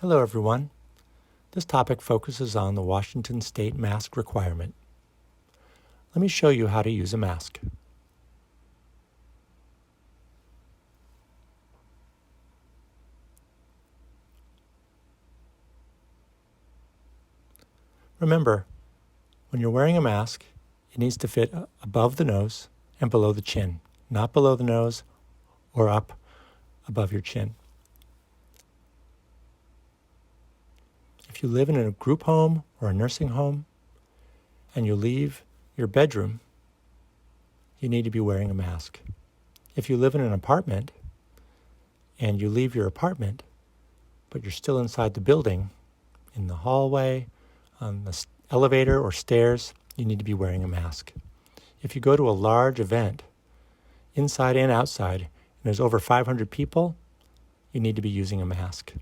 Hello everyone. This topic focuses on the Washington State mask requirement. Let me show you how to use a mask. Remember, when you're wearing a mask, it needs to fit above the nose and below the chin, not below the nose or up above your chin. If you live in a group home or a nursing home and you leave your bedroom, you need to be wearing a mask. If you live in an apartment and you leave your apartment, but you're still inside the building, in the hallway, on the elevator or stairs, you need to be wearing a mask. If you go to a large event, inside and outside, and there's over 500 people, you need to be using a mask.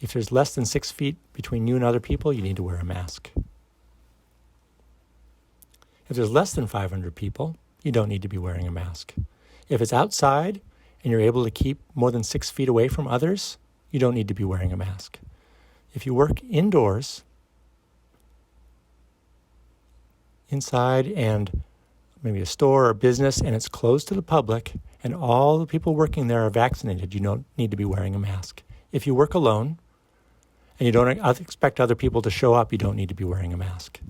If there's less than 6 feet between you and other people, you need to wear a mask. If there's less than 500 people, you don't need to be wearing a mask. If it's outside and you're able to keep more than 6 feet away from others, you don't need to be wearing a mask. If you work indoors, inside and maybe a store or business, and it's closed to the public, and all the people working there are vaccinated, you don't need to be wearing a mask. If you work alone, and you don't expect other people to show up, you don't need to be wearing a mask.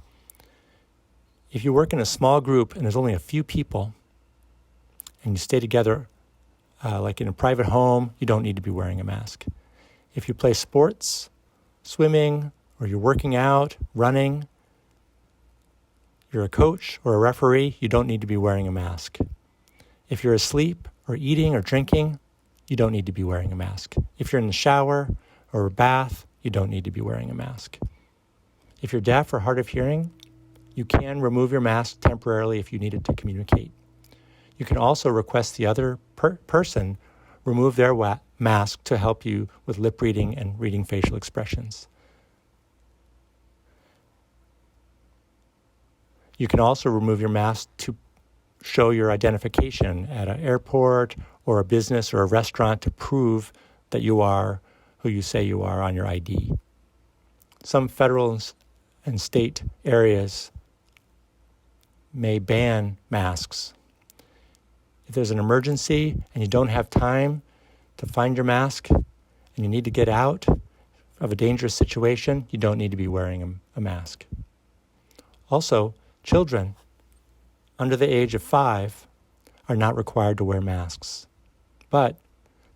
If you work in a small group and there's only a few people, and you stay together like in a private home, you don't need to be wearing a mask. If you play sports, swimming, or you're working out, running, you're a coach or a referee, you don't need to be wearing a mask. If you're asleep or eating or drinking, you don't need to be wearing a mask. If you're in the shower or a bath, you don't need to be wearing a mask. If you're deaf or hard of hearing, you can remove your mask temporarily if you need it to communicate. You can also request the other person remove their mask to help you with lip reading and reading facial expressions. You can also remove your mask to show your identification at an airport or a business or a restaurant to prove that you are who you say you are on your ID. Some federal and state areas may ban masks. If there's an emergency and you don't have time to find your mask and you need to get out of a dangerous situation, you don't need to be wearing a mask. Also, children under the age of 5 are not required to wear masks. But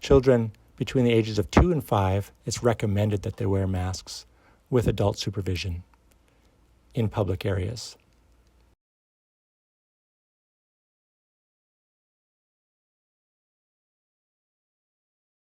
children between the ages of 2 and 5, it's recommended that they wear masks with adult supervision in public areas.